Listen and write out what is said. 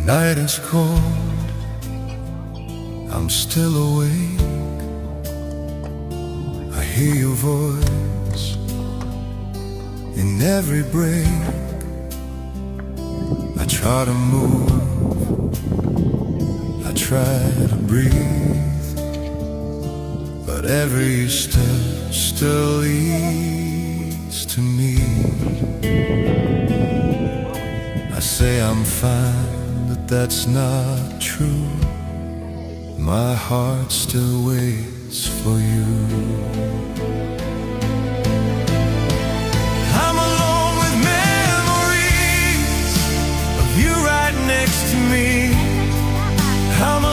Night is cold, I'm still awake. I hear your voice in every break. I try to move, I try to breathe, but every step still leads to me. I say I'm fine, but that's not true. My heart still waits for you. I'm alone with memories of you right next to me. I'm